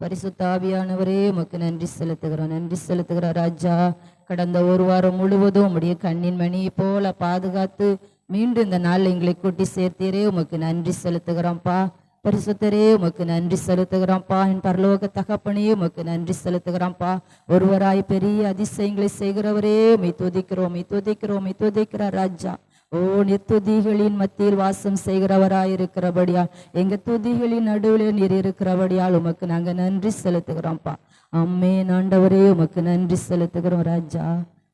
பரிசுத்த ஆவியானவரே உமக்கு நன்றி செலுத்துகிறோம் ராஜா. கடந்த ஒரு வாரம் முழுவதும் உம்முடைய கண்ணின் மணியை போல பாதுகாத்து மீண்டும் இந்த நாள் எங்களை கூட்டி சேர்த்தீரே, உமக்கு நன்றி செலுத்துகிறோம்ப்பா. பரிசுத்தரே உமக்கு நன்றி செலுத்துகிறோம்ப்பா. என் பரலோக தகப்பனே உமக்கு நன்றி செலுத்துகிறோம்ப்பா. ஒருவராய் பெரிய அதிசயங்களை செய்கிறவரே உம்மை துதிக்கிறோம் ராஜா. ஓ நீர் துதிகளின் மத்தியில் வாசம் செய்கிறவராயிருக்கிறபடியா, எங்க துதிகளின் நடுவில் நீர் இருக்கிறபடியால் உமக்கு நாங்க நன்றி செலுத்துகிறோம்ப்பா. அம்மேன் ஆண்டவரே உமக்கு நன்றி செலுத்துகிறோம் ராஜா.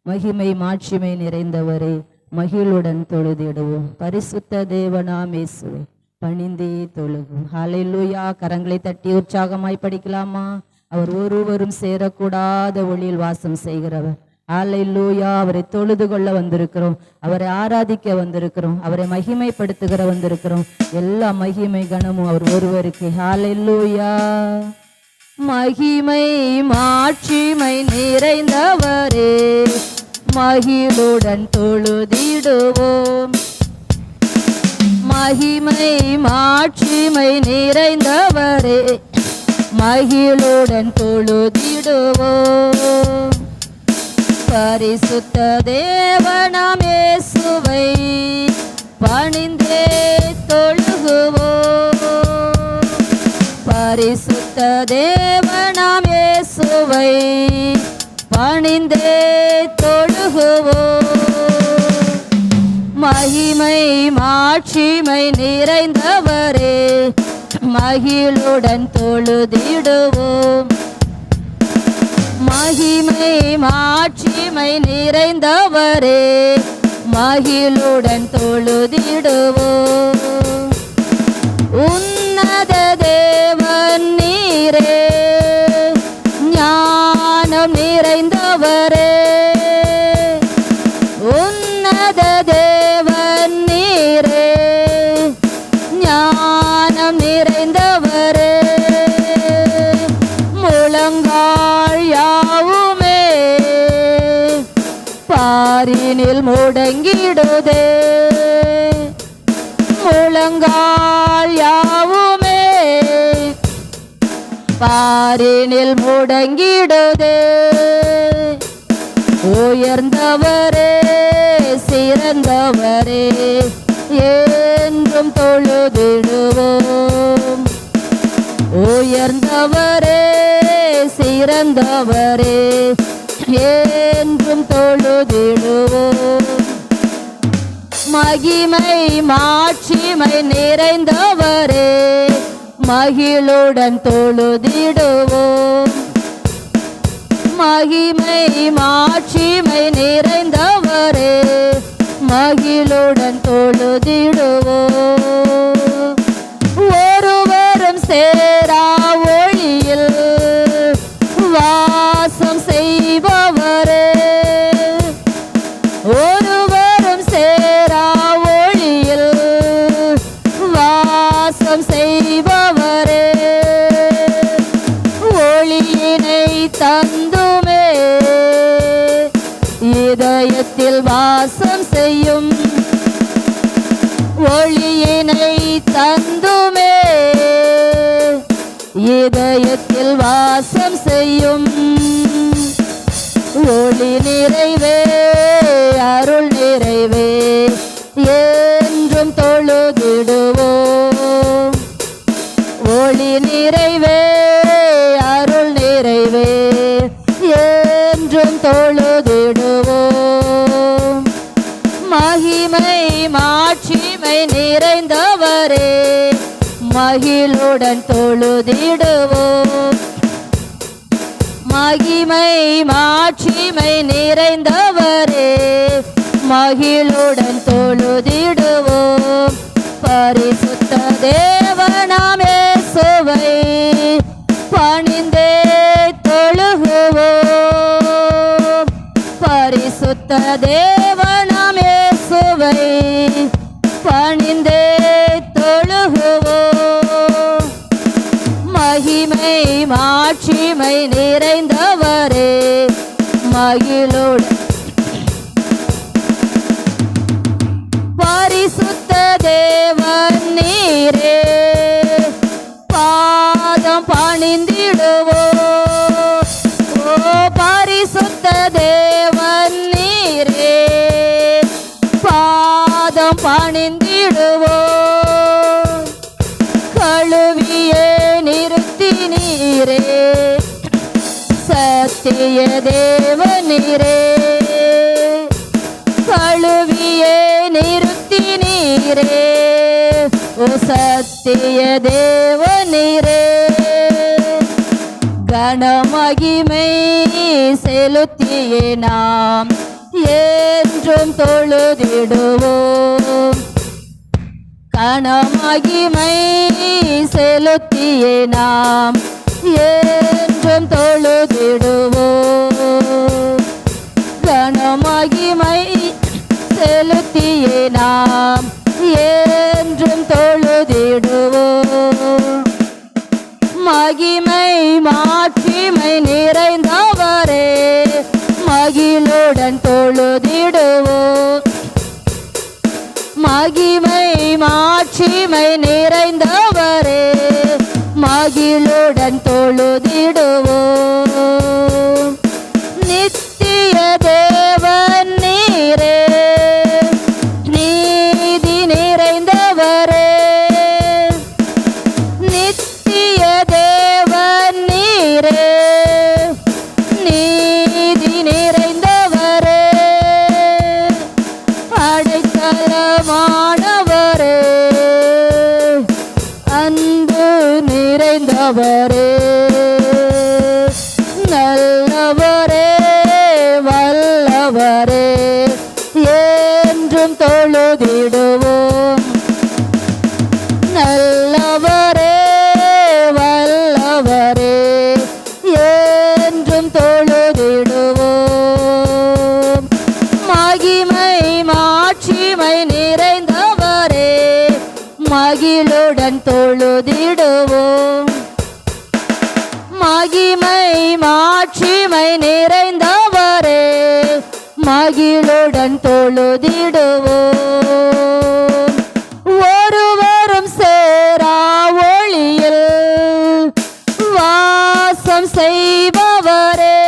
மகிமை மாட்சிமை நிறைந்தவரே, மகிழுடன் தொழுதிடுவோம். பரிசுத்த தேவனாம் இயேசுவே பணிந்தே தொழுகும். ஹல்லேலூயா. கரங்களை தட்டி உற்சாகமாய் படிக்கலாமா? அவர் ஒருவரும் சேரக்கூடாத ஒளியில் வாசம் செய்கிறவர். ஹல்லேலூயா. அவரை தொழுது கொள்ள வந்திருக்கிறோம், அவரை ஆராதிக்க வந்திருக்கிறோம், அவரை மகிமைப்படுத்துகிற வந்திருக்கிறோம். எல்லா மகிமை கனமும் அவர் ஒருவருக்கு. ஹல்லேலூயா. மகிமை மாட்சிமை நிறைந்தவரே, மகிழுடன் தொழுதிடுவோம். மகிமை மாட்சிமை நிறைந்தவரே, மகிழுடன் தொழுதிடுவோம். பரிசுத்த தேவனாம் இயேசுவை பணிந்தே தொழுகுவோம். பரிசுத்த தேவனாம் இயேசுவை பணிந்தே தொழுகுவோம். மகிமை மாட்சிமை நிறைந்தவரே, மகிழுடன் தொழுதிடுவோம். மகிமை மாட்சிமை நிறைந்தவரே, மகிழுடன் தொழுதிடுவோம். உன்னத தேவன் நீரே, ஞானம் நிறைந்தவரே. உன்னத தேவன் நீரே, ஞானம் நிறைந்தவரே. முழங்கால் யாவுமே பாரினில் முடங்கிடுதே. முழங்கால் யாவுமே பாரினில் முடங்கிடுதே. உயர்ந்தவரே சிறந்தவரே, என்றும் தொழுதிடுவோம். உயர்ந்தவரே சிறந்தவரே, என்றும் தொழுதிடுவோம். மகிமை மாட்சிமை நிறைந்தவரே, மகிழுடன் தொழுதிடுவோம். மகிமை மாட்சிமை நிறைந்தவரே, மகிழுடன் தொழுதிடுவோம். ஒருவரும் சேரா ஒளியில் வாசம் செய்பவரே, ஒருவரும் சேரா ஒளியில் வாசம் செய்பவரே. ஒளியினை தந்துமே இதயத்தில் வாசம் செய்யும். ஒளியினை தந்துமே இதயத்தில் வாசம் செய்யும். ஒளி நிறைவே அருள் நிறைவே, என்றும் தொழுதிடுவோம். ஒளி நிறைவே அருள் நிறைவே, என்றும் தொழுதிடுவோம். மகிமை மாட்சிமை நிறைந்தவரே, மகிழுடன் தொழுதிடுவோம். மகிமை மாட்சிமை நிறைந்தவரே, மகிழுடன் தொழுதிடுவோம். பரிசுத்த தேவனாம் இயேசுவை பணிந்தே தொழுகுவோம். பரிசுத்த தேவனாம் இயேசுவை பணிந்தே தொழுகுவோம். மகிமை மாட்சிமை நிறைந்தவரே, மகிழுடன் பரிசுத்த தேவன் நீரே, பாதம் பணி பணிந்திடுவோம். ஓ பரிசுத்த தேவன் நீரே, பாதம் பணிந்திடுவோம். கழுவியே நிறுத்தி நீரே, சத்திய தேவன் நீரே, கழுவியே நிறுத்தி நீரே, ஓ சத்திய தேவன் நீரே. கனமகிமை செலுத்தியே நாம் என்றும் தொழுதிடுவோம். கனமகிமை செலுத்தியே நாம் என்றும் தொழுதிடுவோம். கனமகிமை செலுத்தியே நாம் என்றும் தொழுதிடுவோம். மகிமை மாட்சிமை நிறைந்தவரே, மகிழுடன் தொழுதிடுவோம். மகிமை மாட்சிமை நிறைந்தவரே, மகிழுடன் தொழுதிடுவோம். நித்திய தேவன் நீரே, நீதி நிறைந்தவரே, நித்திய தேவன் நீரே, நீதி நிறைந்தவரே, அடைக்கலமானவரே, அன்பு நிறைந்தவரே, நல்லவரே, வல்லவரே, என்றும் தொழுதிடுவோம். நல்லவரே, வல்லவரே, என்றும் தொழுதிடுவோம். மகிமை மாட்சிமை நிறைந்தவரே, மகிழுடன் தொழுதிடுவோம். மகிமை மாட்சிமை நிறைந்தவரே, மகிழுடன் தொழுதிடுவோம். ஒருவரும் சேரா ஒளியில் வாசம் செய்பவரே,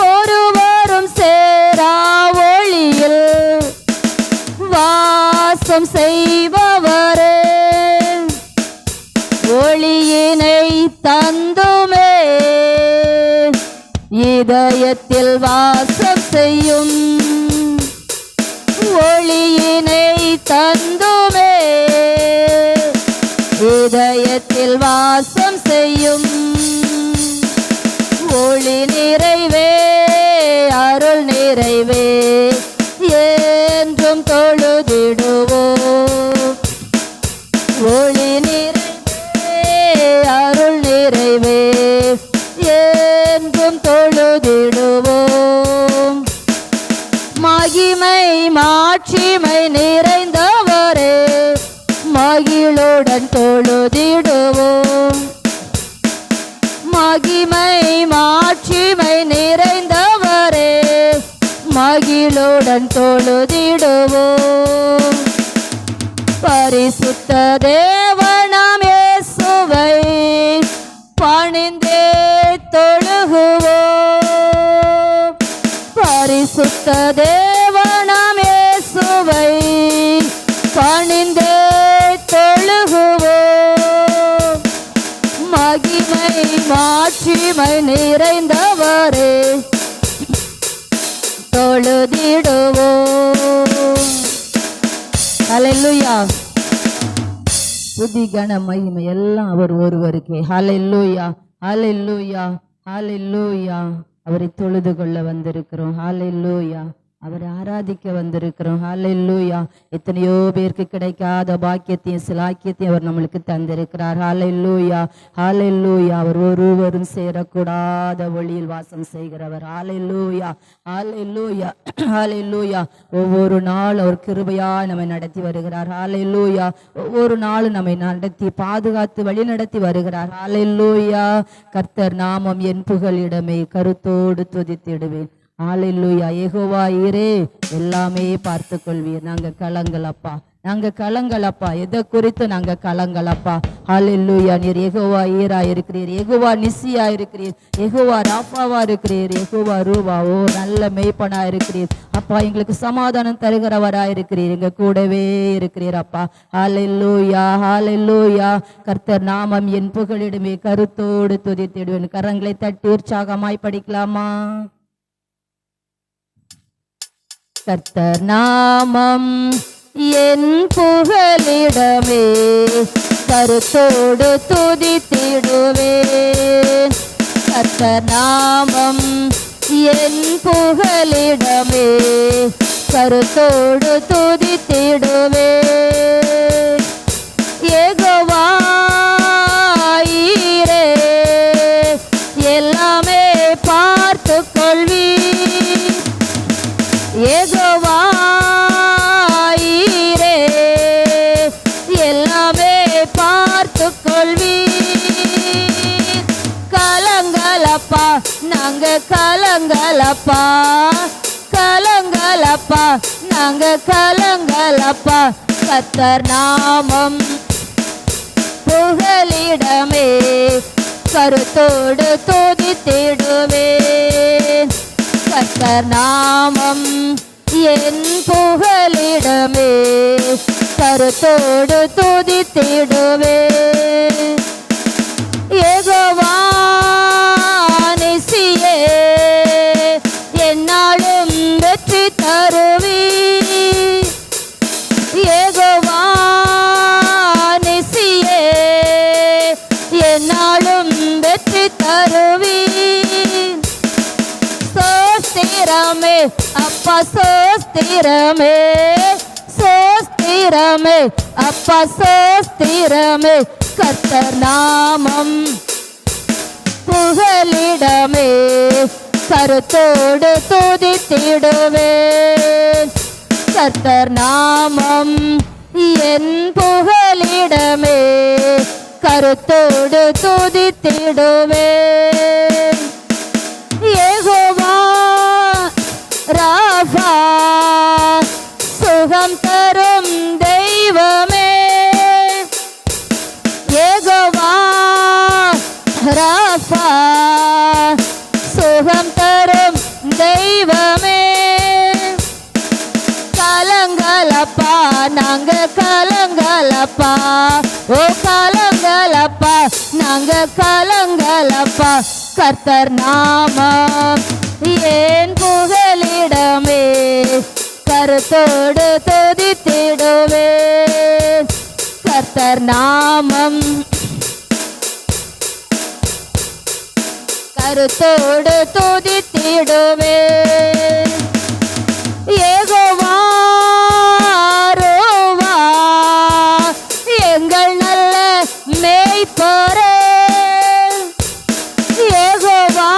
ஒருவரும் சேரா ஒளியில் வாசம் செய்பவரே, ஒளியினை தந்துமே இதயத்தில் வாசம் செய்யும். ஒளியினை தந்துமே இதயத்தில் வாசம் செய்யும். ஒளி நிறைவே, அருள் நிறைவே, என்றும் தொழுதிடுவோம். ஒளி நிறைவே, அருள் நிறைவே, என்றும் தொழுதிடுவோம். மகிமை மாட்சிமை நிறைந்தவரே, மகிழுடன் தொழுதிடுவோம். மகிமை மாட்சிமை நிறைந்தவரே, மகிழுடன் தொழுதிடுவோம். பரிசுத்த தேவனாம் இயேசுவை பணிந்தே தொழுகுவோம். பரிசுத்த தேவனாம் இயேசுவை பணிந்தே தொழுகுவோம். மகிமை மாட்சிமை நிறைந்தவரே, தொழுதிடுவோம். ஹல்லேலூயா. துதி கன மகிமை எல்லாம் அவர் ஒருவருக்கே. ஹல்லேலூயா, ஹல்லேலூயா, ஹல்லேலூயா. அவரை தொழுது கொள்ள வந்திருக்கிறோம். ஹல்லேலூயா. அவரை ஆராதிக்க வந்திருக்கிறோம். ஹல்லேலூயா. எத்தனையோ பேருக்கு கிடைக்காத பாக்கியத்தையும் சிலாக்கியத்தையும் அவர் நம்மளுக்கு தந்திருக்கிறார். ஹல்லேலூயா, ஹல்லேலூயா. அவர் ஒருவரும் சேரக்கூடாத ஒளியில் வாசம் செய்கிறவர். ஹல்லேலூயா, ஹல்லேலூயா, ஹல்லேலூயா. ஒவ்வொரு நாள் அவர் கிருபையா நம்மை நடத்தி வருகிறார். ஹல்லேலூயா. ஒவ்வொரு நாளும் நம்மை நடத்தி பாதுகாத்து வழி நடத்தி வருகிறார். ஹல்லேலூயா. கர்த்தர் நாமம் என் புகழிடமே, கருத்தோடு துதித்திடுவேன். ஹல்லேலூயா. யெகோவா ஈரே, எல்லாமே பார்த்து கொள்வீர். நாங்கள் கலங்கள் அப்பா, நாங்க கலங்கலப்பா, எதை குறித்து நாங்க கலங்கலப்பா. ஹல்லேலூயா. நீர் யெகோவா ஈரா இருக்கிறீர், யெகோவா நிசியா இருக்கிறீர், யெகோவா ராஃபாவா இருக்கிறீர், யெகோவா ரூவா ஓ நல்ல மேய்ப்பனா இருக்கிறீர் அப்பா. எங்களுக்கு சமாதானம் தருகிறவரா இருக்கிறீர், எங்க கூடவே இருக்கிறீர் அப்பா. ஹல்லேலூயா, ஹல்லேலூயா. கர்த்தர் நாமம் என் புகழிடுமே, கருத்தோடு துதித்திடுவேன். கரங்களை தட்டி உற்சாகமாய் படிக்கலாமா? கர்த்தர் நாமம் என் புகழிடமே, கருத்தோடு துதித்திடுவேன். கர்த்தர் நாமம் என் புகழிடமே, கருத்தோடு துதித்திடுவேன். யெகோவா ஈரே எல்லாமே பார்த்து கொள்வீர். யெகோவா ஈரே எல்லாமே பார்த்து கொள்வீர். கலங்கலப்பா நாங்க கலங்கலப்பா, கலங்கலப்பா நாங்க கலங்கலப்பா. கர்த்தர் நாமம் புகழிடமே, கருத்தோடு துதித்திடுவேன். கர்த்தர் நாமம் என் புகழிடமே, கருத்தோடு துதித்திடுவேன். யெகோவா நிசியே என்னாலும் வெற்றி தருவீர். யெகோவா நிசியே என்னாலும் வெற்றி தருவீர். சோஸ்திரமே அப்பா சோஸ்திரமே, சோஸ்திரமே அப்பா சோஸ்திரமே. கர்த்தர் நாமம் புகழிடமே, கருத்தோடு துதித்திடுவேன். கர்த்தர் நாமம் என் புகழிடமே, கருத்தோடு துதித்திடுவேன். யெகோவா ராஃபா சுகம் தரும் தெய்வமே. யெகோவா ராஃபா சுகம் தரும் தெய்வமே. கலங்கலப்பா நாங்க கலங்கலப்பா, ஓ கலங்கலப்பா நாங்க கலங்கலப்பா. கர்த்தர் நாமம் என் புகழிடமே, கருத்தோடு துதித்திடுவேன். கர்த்தர் நாமம் கருத்தோடு துதித்திடுவேன். யெகோவா ரோவா எங்கள் நல்ல மேய்ப்பரே. யெகோவா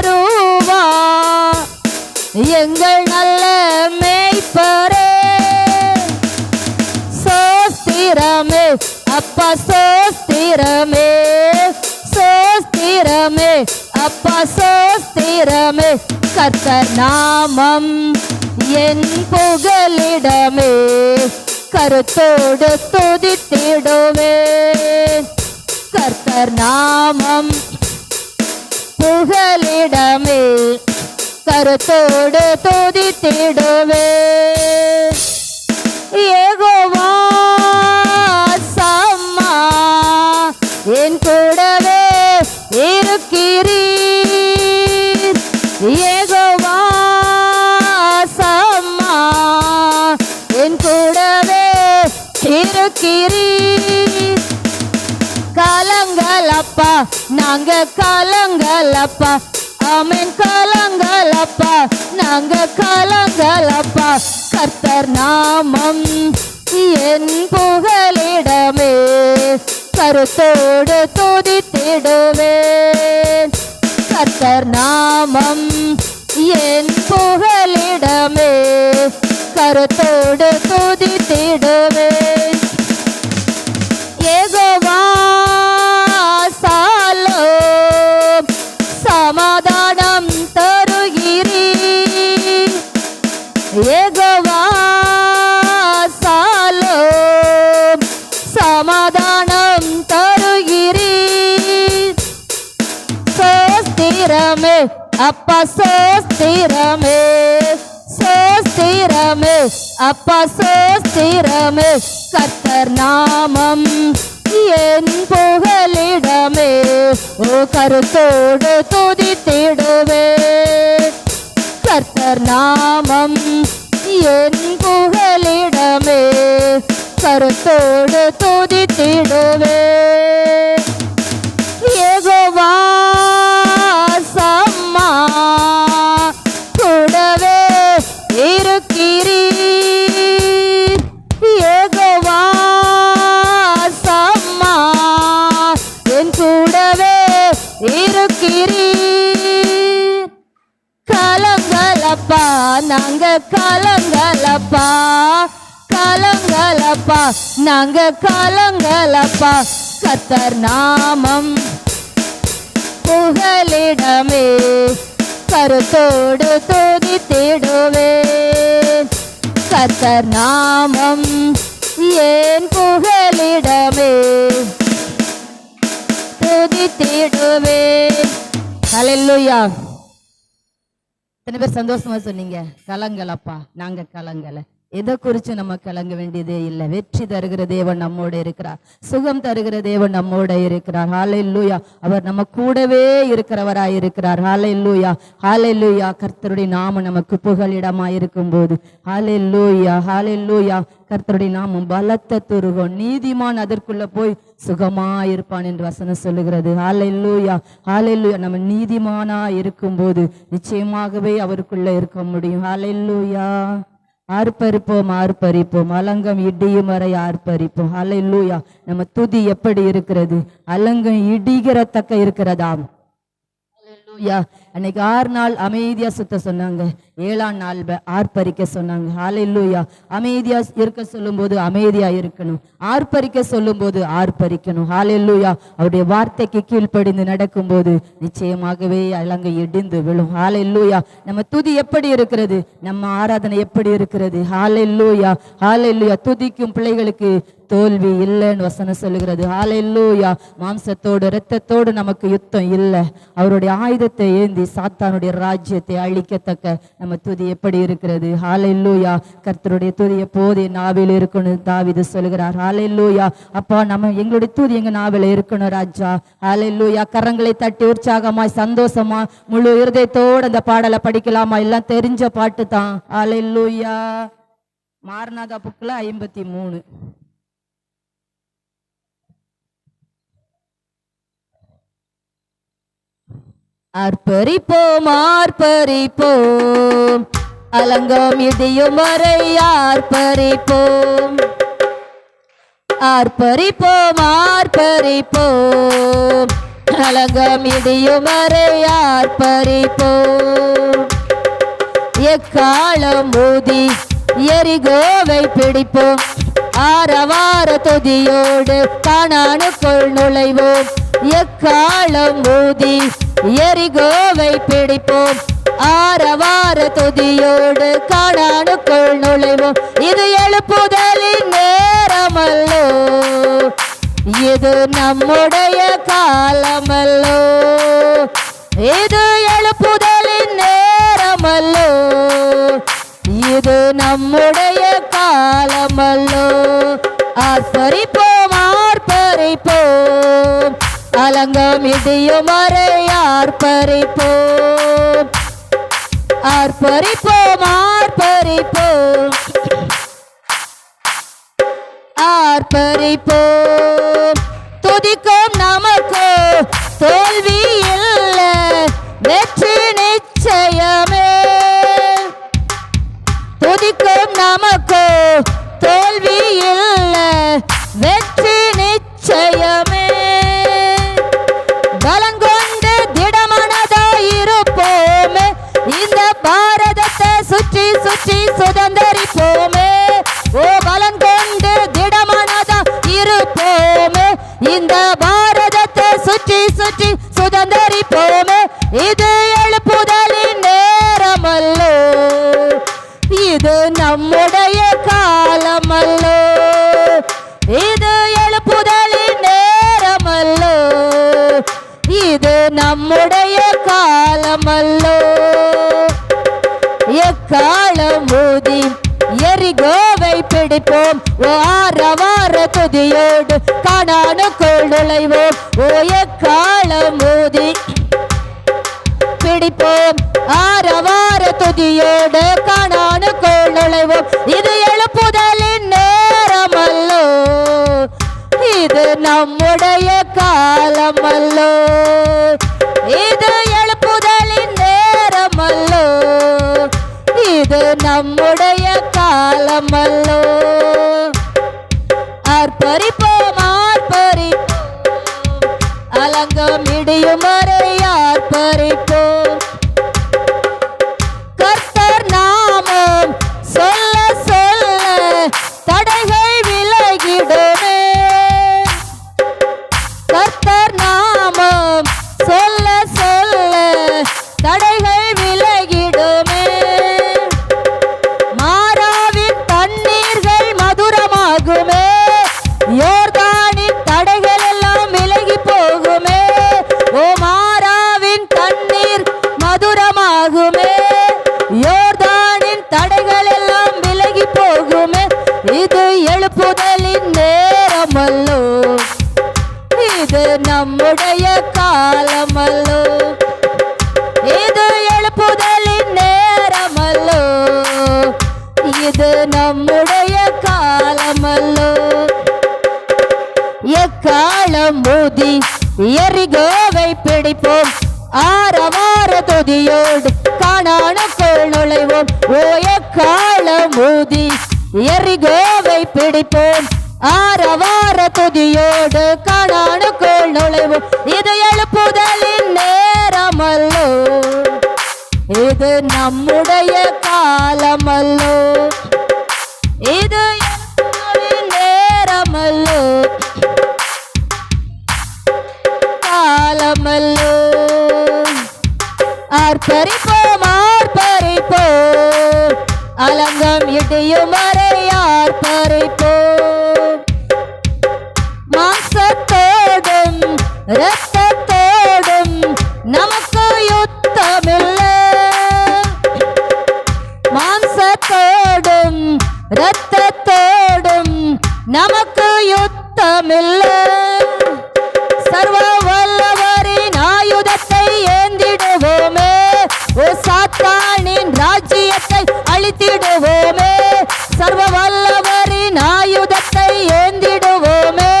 ரோவா எங்கள் நல்ல மேய்ப்பரே. சோஸ்திரமே அப்பா சோஸ்திரமே, சோஸ்திரமே அப்பா சோஸ்திரமே. கர்த்தர் நாமம் என் புகழிடமே, கருத்தோடு துதித்திடுவேன். கர்த்தர் நாமம் புகழிடமே, கருத்தோடு துதித்திடுவேன். யெகோவா சம்மா என் கூடவே இருக்கிறீர். யெகோவா சம்மா என் கூடவே இருக்கிறீர். கலங்கலப்பா நாங்க கலங்கலப்பா, ஆமென் கலங்கலப்பா நாங்க கலங்கலப்பா. கர்த்தர் நாமம் என் புகழிடமே, கருத்தோடு துதித்திடுவேன். கர்த்தர் நாமம் என் புகழிடமே, கருத்தோடு துதித்திடுவேன். யெகோவா சாலோம் சமாதானம் தருகிறீர். யெகோவா சோஸ்திரமே அப்பா சோஸ்திரமே, சோஸ்திரமே அப்பா சோஸ்திரமே. கர்த்தர் நாமம் என் புகலிடமே, ஓ கருத்தோடு துதித்திடுவே. கர்த்தர் நாமம் என் புகலிடமே, கருத்தோடு துதித்திடுவே. யெகோவா சம்மா கூடவே இருக்கிறீர், யெகோவா சம்மா என் கூடவே இருக்கிறீர். கலங்கலப்பா நாங்க கலங்கலப்பா, கலங்கலப்பா நாங்க கலங்கலப்பா. கர்த்தர் நாமம் புகலிடமே, கருத்தோடு துதித்திடுவே. கர்த்தர் நாமம் ஏன் புகலிடமே, துதித்திடுவே. ஹல்லேலூயா. எத்தனை பேர் சந்தோஷமா சொன்னீங்க? கலங்கலப்பா நாங்க கலங்கல. எதை குறித்து நம்ம கலங்க வேண்டியதே இல்லை. வெற்றி தருகிற தேவன் நம்மோட இருக்கிறார், சுகம் தருகிற தேவன் நம்மோட இருக்கிறார். ஹல்லேலூயா. அவர் நம்ம கூடவே இருக்கிறவராய் இருக்கிறார். ஹல்லேலூயா, ஹல்லேலூயா. கர்த்தருடைய நாமம் நமக்கு புகலிடமாய் இருக்கும் போது, ஹல்லேலூயா, ஹல்லேலூயா. கர்த்தருடைய நாமம் பலத்த துருகம், நீதிமான் அதற்குள்ள போய் சுகமாயிருப்பான் என்று வசனம் சொல்லுகிறது. ஹல்லேலூயா, ஹல்லேலூயா. நம்ம நீதிமானா இருக்கும் போது நிச்சயமாகவே அவருக்குள்ள இருக்க முடியும். ஹல்லேலூயா. ஆர்ப்பரிப்போம், ஆர்ப்பரிப்போம், அலங்கம் இடியும் வரை ஆர்ப்பரிப்போம். ஹல்லேலூயா. நம்ம துதி எப்படி இருக்கிறது? அலங்கம் இடிகிறத்தக்க இருக்கிறதாம். ஹல்லேலூயா. அன்னைக்கு 6 நாள் அமைதியா சுத்த சொன்னாங்க, 7ஆம் நாள் ஆர்ப்பரிக்க சொன்னாங்க. ஹல்லேலூயா. அமைதியா இருக்க சொல்லும் போது அமைதியா இருக்கணும், ஆர்ப்பரிக்க சொல்லும் போது ஆர்ப்பரிக்கணும். ஹல்லேலூயா. அவருடைய வார்த்தைக்கு கீழ்ப்படிந்து நடக்கும் போது நிச்சயமாகவே அலங்கை இடிந்து விழும். ஹல்லேலூயா. நம்ம துதி எப்படி இருக்கிறது? நம்ம ஆராதனை எப்படி இருக்கிறது? ஹல்லேலூயா, ஹல்லேலூயா. துதிக்கும் பிள்ளைகளுக்கு தோல்வி இல்லைன்னு வசனம் சொல்லுகிறது. ஹல்லேலூயா. மாம்சத்தோடு இரத்தத்தோடு நமக்கு யுத்தம் இல்லை. அவருடைய ஆயுதத்தை ஏந்தி சாத்தானுடைய ராஜ்யத்தை அழிக்கத்தக்க நம்ம துதி எப்படி இருக்கிறது? ஹல்லேலூயா. கர்த்தருடைய துதி எப்போது என் நாவில் இருக்கணும் தாவீது சொல்கிறார். ஹல்லேலூயா. அப்பா நம்ம எங்களுடைய துதி எங்க நாவில் இருக்கணும் ராஜா. ஹல்லேலூயா. கரங்களை தட்டி உற்சாகமாய் சந்தோஷமா முழு இருதயத்தோடு அந்த பாடலை படிக்கலாமா? எல்லாம் தெரிஞ்ச பாட்டு தான். ஹல்லேலூயா. மார்னாதா புக்ல 53. ஆர்ப்பரிப்போம், ஆர்ப்பரிப்போம், அலங்கம் இடியும் வரை ஆர்ப்பரிப்போம். ஆர்ப்பரிப்போம், ஆர்ப்பரிப்போம், அலங்கம் இடியும் வரை ஆர்ப்பரிப்போம். எக்காலம் ஊதி எரிகோவை பிடிப்போம், ஆரவார துதியோடு கானானுக்குள் நுழைவோம். எக்காலம் ஊதி எரிகோவை பிடிப்போம், ஆரவார துதியோடு கானானுக்குள் நுழைவோம். இது எழுப்புதலின் நேரமல்லோ, இது நம்முடைய காலமல்லோ. இது எழுப்புதலின் நேரமல்லோ, இது நம்முடைய காலமல்லோ. ஆர்ப்பரிப்போம், ஆர்ப்பரிப்போம், அலங்கம் இடியும் வரை ஆர்ப்பரிப்போம். ஆர்ப்பரிப்போம், ஆர்ப்பரிப்போம், ஆர்ப்பரிப்போம். துதிக்கும் நமக்கு தோல்வி இல்லை, வெற்றி நிச்சயமே. துதிக்கும் நமக்கு தோல்வி இல்லை, வெற்றி நிச்சயமே. பலங்கொண்டு திடமனதாயிருப்போமே, இந்த பாரதத்தை சுற்றி சுற்றி சுதந்தரிப்போமே. ஓ பலங்கொண்டு திடமனதா இருப்போமே, இந்த பாரதத்தை சுற்றி சுற்றி சுதந்தரிப்போமே. இது நம்முடைய காலமல்லோ. எக்காலம் ஊதி எரிகோவை பிடிப்போம், ஆரவார துதியோடு கானானுக்குள் நுழைவோம். எக்காலம் ஊதி பிடிப்போம், ஆரவார துதியோடு கானானுக்குள் நுழைவோம். இது எழுப்புதலின் நேரமல்லோ, இது நம்முடைய காலமல்லோ. இது எழுப்புதலின் நேரமல்லோ, இது நம்முடைய காலமல்லோ. ஆர்ப்பரிப்போம் ஆர்ப்பரிப்போம், அலங்கம் இடியும் வரை ஆர்ப்பரிப்போம். கர்த்தர் நாமம் சொல்ல சொல்ல தடைகள் விலகிடுமே. கர்த்தர் நாமம் சொல்ல சொல்ல தடைகள் விலகிடுமே. மாறாவின் தண்ணீர்கள் மதுரமாகுமே, யோர்தானின் தடைகள் எல்லாம் விலகி போகுமே. மாறாவின் தண்ணீர் மதுரமாகுமே, யோர்தானின் தடைகள் எல்லாம் விலகி போகுமே. இது எழுப்புதலின் நேரமல்லோ, இது நம்முடைய காலமல்லோ. இது எழுப்புதலின் நேரமல்லோ, இது நம்முடைய காலமல்லோ. எக்காலம் ஊதி எரிகோவை பிடிப்போம், ஆரவார துதியோடு கானானுக்குள் நுழைவோம். எக்காலம் ஊதி எரிகோவை பிடிப்போம், ஆரவார துதியோடு கானானுக்குள் நுழைவோம். இது எழுப்புதலின் நேரமல்லோ, இது நம்முடைய காலமல்லோ. இது எழுப்புதலின் நேரமல்லோ, காலமல்லோ. ஆர்ப்பரிப்போம் ஆர்ப்பரிப்போம், அலங்கம் இடியும் வரை ஆர்ப்பரிப்போம். மாம்சத்தோடும் இரத்தத்தோடும் நமக்கு யுத்தமில்லை. மாம்சத்தோடும் இரத்தத்தோடும் நமக்கு யுத்தமில்லை. சர்வ வல்லவரின் ஆயுதத்தை ஏந்திடுவோமே, சாத்தானின் ராஜ்யத்தை அழித்திடுவோமே. சர்வ வல்லவரின் ஆயுதத்தை ஏந்திடுவோமே,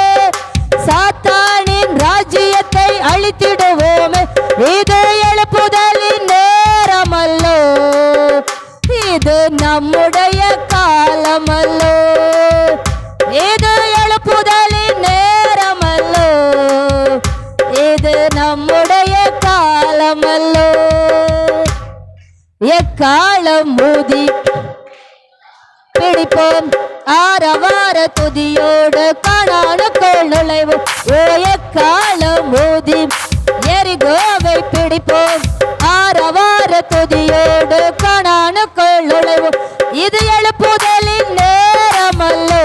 சாத்தானின் ராஜ்யத்தை அழித்திடுவோமே. இது எழுப்புதலின் நேரமல்லோ, இது நம்முடைய காலமல்லோ. இது எழுப்புதலின் நேரமல்லோ, இது நம்முடைய காலமல்லோ. எக்காலம் ஊதி பிடிப்போம், ஆரவார துதியோடு கானானுக்குள் நுழைவோம். எக்காலம் ஊதி எரிகோவை பிடிப்போம், ஆரவார துதியோடு கானானுக்குள் நுழைவோம். இது எழுப்புதலின் நேரமல்லோ,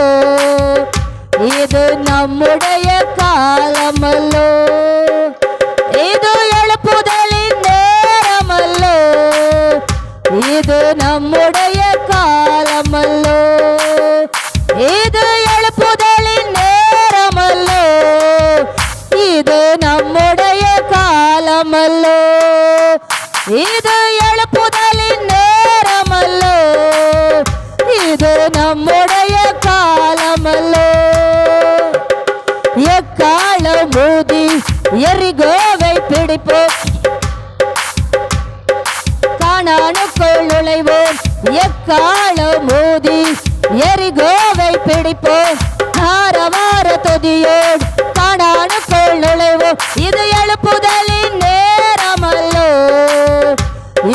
இது நம்முடைய காலமல்லோ. இது எழுப்புதலின் நேரமல்லோ, இது நம்முடைய காலமல்லோ. இது எழுப்புதலின் நேரமல்லோ, இது நம்முடைய காலமல்லோ. இது எழுப்புதலின் நேரமல்லோ, இது நம்முடைய காலமல்லோ. எக்காலம் ஊதி எரிகோவை பிடிப்போம், கானானுக்குள் நுழைவோம். எக்காலம் ஊதி எரிகோவை பிடிப்போம், ஆரவார துதியோடு கானானுக்குள் நுழைவோம். இது எழுப்புதலின் நேரமல்லோ,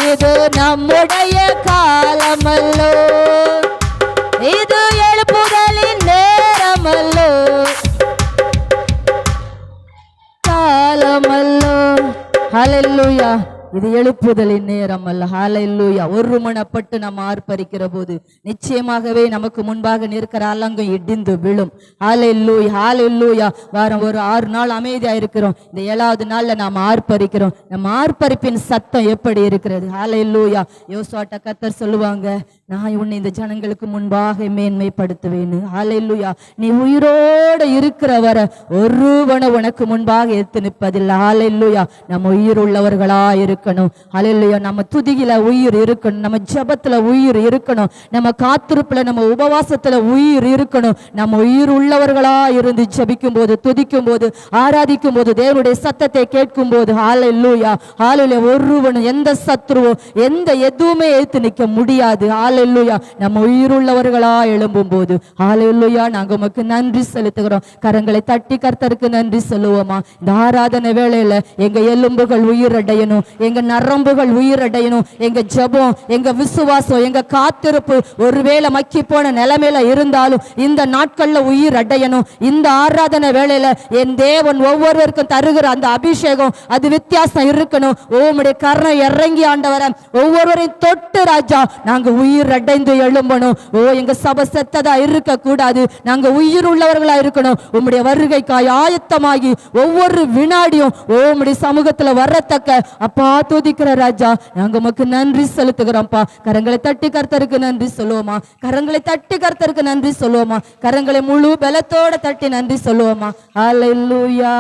இது நம்முடைய காலமல்லோ. இது எழுப்புதலின் நேரமல்லோ, காலமல்லோ. ஹல்லேலூயா. இது எழுப்புதலின் நேரம் அல்ல. ஹalleluya. ஒருமனப்பட்டு நாம் ஆர்ப்பரிக்கிற போது நிச்சயமாகவே நமக்கு முன்பாக நிற்கிற அலங்கம் இடிந்து விழும். ஹalleluya, ஹalleluya. வாரம் ஒரு 6 நாள் அமைதியா இருக்கிறோம். இந்த 7வது நாள்ல நாம் ஆர்ப்பரிக்கிறோம். நம்ம ஆர்ப்பரிப்பின் சத்தம் எப்படி இருக்கிறது? ஹalleluya. யோசுவாட்ட கர்த்தர் சொல்லுவாங்க, நான் உன்னை இந்த ஜனங்களுக்கு முன்பாக மேன்மைப்படுத்துவேன்னு. ஹalleluya. நீ உயிரோடு இருக்கிற வரை ஒருவனை உனக்கு முன்பாக எடுத்து நிற்பதில்லை. ஹalleluya. நம்ம உயிர் உள்ளவர்களா இருக்கணும். ஹalleluya. நம்ம துதியில உயிர் இருக்கணும், நம்ம ஜெபத்துல உயிர் இருக்கணும், நம்ம காத்திருப்புல நம்ம உபவாசத்துல உயிர் இருக்கணும். நம்ம உயிர் உள்ளவர்களா இருந்து ஜெபிக்கும் போது, துதிக்கும் போது, ஆராதிக்கும் போது, தேவனுடைய சத்தத்தை கேட்கும் போது ஹalleluya, ஹalleluya, ஒருவனும் எந்த சத்துருவோ எந்த எதுவுமே எடுத்து நிற்க முடியாது. ஹalleluya. நம்ம உயிர் உள்ளவர்களா எழும்பும் போது ஹalleluya, நாங்க உமக்கு நன்றி செலுத்துகிறோம். கரங்களை தட்டி கர்த்தருக்கு நன்றி சொல்லுவோமா? இந்த ஆராதனை வேளையில எங்க எலும்புகள் உயிரடையணும், எங்க நரம்புகள் உயிரடையணும், எங்க ஜெபம், எங்க விசுவாசம், எங்க காத்திருப்பு ஒருவேளை மக்கி போன நிலைமையில இருந்தாலும் இந்த நாட்கள்ல உயிர் அடையணும். இந்த ஆராதனை வேளையில என் தேவன் ஒவ்வொருவருக்கும் தருகிற அந்த அபிஷேகம் அது வித்தியாசம் இருக்கணும். உம்முடைய கருணை இறங்கி ஆண்டவர ஒவ்வொருவரையும் தொட்டு ராஜா நாங்க உயிர் அடைந்து எழும்பணும். எங்க சபை செத்ததா இருக்க கூடாது, நாங்க உயிர் உள்ளவர்களா இருக்கணும். உம்முடைய வருகைக்காய் ஆயத்தமாகி ஒவ்வொரு வினாடியும் உம்முடைய சமூகத்துல வரத்தக்க அப்பா துதிக்கிற ராஜா நாங்க உமக்கு நன்றி செலுத்துகிறோம்ப்பா. கரங்களை தட்டி கர்த்தருக்கு நன்றி சொல்லுவோமா? கரங்களை தட்டி கர்த்தருக்கு நன்றி சொல்லுவோமா? கரங்களை முழு பலத்தோட தட்டி நன்றி சொல்லுவோமா? ஹalleluya.